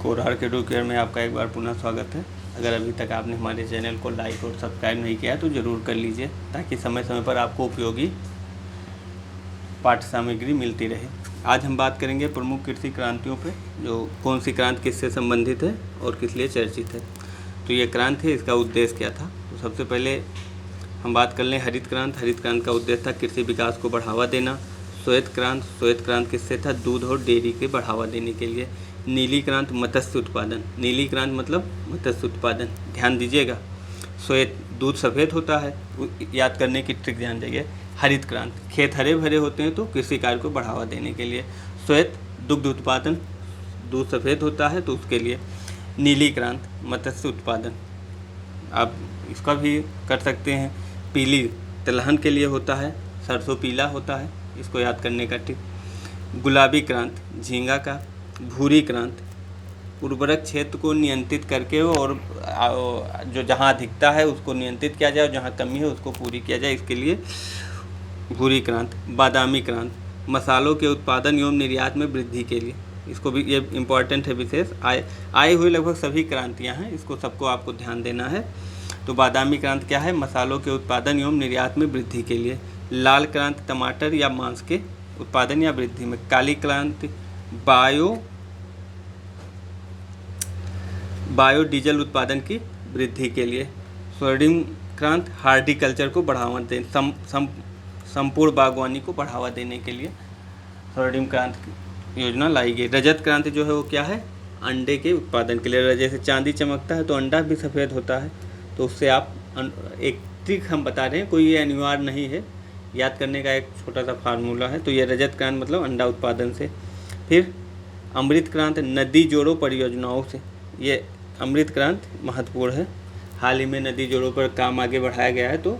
कोरहर के do care में आपका एक बार पुनः स्वागत है। अगर अभी तक आपने हमारे चैनल को लाइक और सब्सक्राइब नहीं किया है तो ज़रूर कर लीजिए, ताकि समय समय पर आपको उपयोगी पाठ्य सामग्री मिलती रहे। आज हम बात करेंगे प्रमुख कृषि क्रांतियों पे, जो कौन सी क्रांति किससे संबंधित है और किस लिए चर्चित है। तो ये क्रांति है, इसका उद्देश्य क्या था। तो सबसे पहले हम बात कर लें हरित क्रांति। हरित क्रांति का उद्देश्य था कृषि विकास को बढ़ावा देना। श्वेत क्रांति किससे था, दूध और डेयरी के बढ़ावा देने के लिए। नीली क्रांति मत्स्य उत्पादन। नीली क्रांति मतलब मत्स्य उत्पादन, ध्यान दीजिएगा। श्वेत दूध सफ़ेद होता है, याद करने की ट्रिक ध्यान देंगे। हरित क्रांति खेत हरे भरे होते हैं तो कृषि कार्य को बढ़ावा देने के लिए। श्वेत दुग्ध उत्पादन, दूध सफ़ेद होता है तो उसके लिए। नीली क्रांति मत्स्य उत्पादन, आप इसका भी कर सकते हैं। पीली तिलहन के लिए होता है, सरसों पीला होता है, इसको याद करने का ट्रिक। गुलाबी क्रांति झींगा का। भूरी क्रांति उर्वरक क्षेत्र को नियंत्रित करके और जो जहाँ अधिकता है उसको नियंत्रित किया जाए और जहाँ कमी है उसको पूरी किया जाए, इसके लिए भूरी क्रांति। बादामी क्रांति मसालों के उत्पादन एवं निर्यात में वृद्धि के लिए, इसको भी ये इम्पॉर्टेंट है विशेष। आए हुए लगभग सभी क्रांतियाँ हैं, इसको सबको आपको ध्यान देना है। तो बादामी क्रांति क्या है, मसालों के उत्पादन एवं निर्यात में वृद्धि के लिए। लाल क्रांति टमाटर या मांस के उत्पादन या वृद्धि में। काली क्रांति बायोडीजल उत्पादन की वृद्धि के लिए। स्वर्णिम क्रांति हार्टिकल्चर को बढ़ावा देने, संपूर्ण बागवानी को बढ़ावा देने के लिए स्वर्णिम क्रांति योजना लाई गई। रजत क्रांति जो है वो क्या है, अंडे के उत्पादन के लिए। जैसे चांदी चमकता है तो अंडा भी सफ़ेद होता है, तो उससे आप एक ट्रिक हम बता रहे हैं, कोई ये अनिवार्य नहीं है, याद करने का एक छोटा सा फार्मूला है। तो ये रजत क्रांति मतलब अंडा उत्पादन से। फिर अमृत क्रांति नदी जोड़ों परियोजनाओं से। ये अमृत क्रांति महत्वपूर्ण है, हाल ही में नदी जोड़ों पर काम आगे बढ़ाया गया है। तो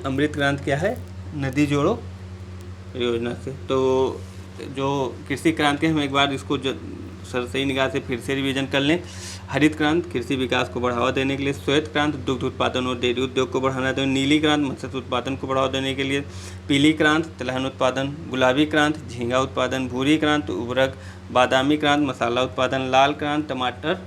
अमृत क्रांति क्या है, नदी जोड़ों परियोजना से। तो जो कृषि क्रांति है, हम एक बार इसको सही निगाह से फिर से रिवीजन कर लें। हरित क्रांति कृषि विकास को बढ़ावा देने के लिए। श्वेत क्रांति दुग्ध उत्पादन और डेयरी उद्योग को बढ़ाना देने। नीली क्रांति मत्स्य उत्पादन को बढ़ावा देने के लिए। पीली क्रांति तिलहन उत्पादन। गुलाबी क्रांति झींगा उत्पादन। भूरी क्रांति उर्वरक। बादामी क्रांति मसाला उत्पादन। लाल क्रांति टमाटर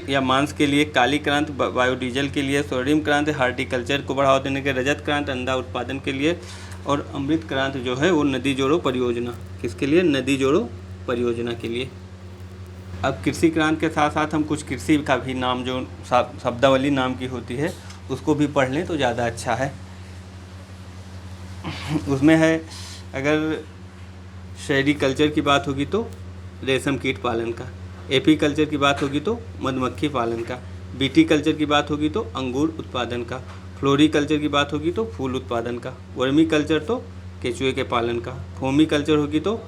या मांस के लिए। काली क्रांति बायोडीजल के लिए। स्वर्णिम क्रांति हार्टिकल्चर को बढ़ावा देने के लिए। रजत क्रांति अंडा उत्पादन के लिए। और अमृत क्रांति जो है वो नदी जोड़ो परियोजना, किसके लिए, नदी जोड़ो परियोजना के लिए। अब कृषि क्रांति के साथ साथ हम कुछ कृषि का भी नाम, जो शब्दावली नाम की होती है, उसको भी पढ़ लें तो ज़्यादा अच्छा है। उसमें है, अगर सेरीकल्चर की बात होगी तो रेशम कीट पालन का। एपीकल्चर की बात होगी तो मधुमक्खी पालन का। विटीकल्चर की बात होगी तो अंगूर उत्पादन का। फ्लोरीकल्चर की बात होगी तो फूल उत्पादन का। वर्मीकल्चर तो केचुए के पालन का। फोमीकल्चर होगी तो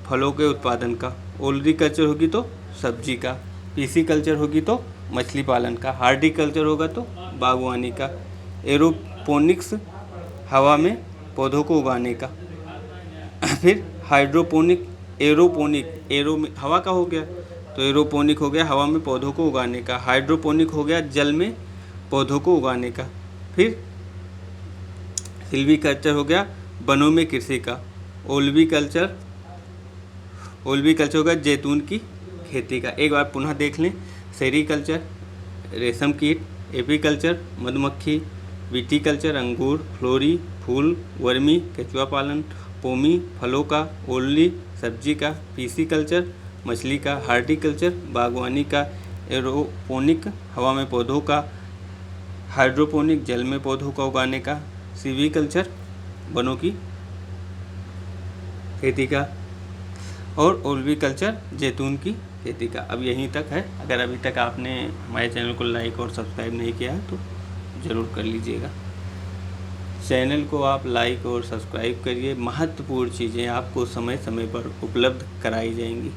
फलों के उत्पादन का। ओलरीकल्चर होगी तो सब्जी का। पीसीकल्चर होगी तो मछली पालन का। हार्टिकल्चर होगा तो बागवानी का। एरोपोनिक्स हवा में पौधों को उगाने का। फिर हाइड्रोपोनिक, एरो में हवा का हो गया, तो एरोपोनिक हो गया हवा में पौधों को उगाने का। हाइड्रोपोनिक हो गया जल में पौधों को उगाने का। फिर सिल्वीकल्चर हो गया वनों में कृषि का। ओल्वीकल्चर होगा जैतून की खेती का। एक बार पुनः देख लें, सेरीकल्चर रेशम कीट। एपीकल्चर मधुमक्खी। विटीकल्चर अंगूर। फ्लोरी फूल। वर्मी केचुआ पालन। पोमी फलों का। ओल्ली सब्जी का। पीसीकल्चर मछली का। हार्टिकल्चर बागवानी का। एरोपोनिक हवा में पौधों का। हाइड्रोपोनिक जल में पौधों का उगाने का। सिल्वीकल्चर वनों की खेती का। और ओल्वीकल्चर जैतून की खेती का। अब यहीं तक है। अगर अभी तक आपने हमारे चैनल को लाइक और सब्सक्राइब नहीं किया है तो ज़रूर कर लीजिएगा। चैनल को आप लाइक और सब्सक्राइब करिए, महत्वपूर्ण चीज़ें आपको समय समय पर उपलब्ध कराई जाएंगी।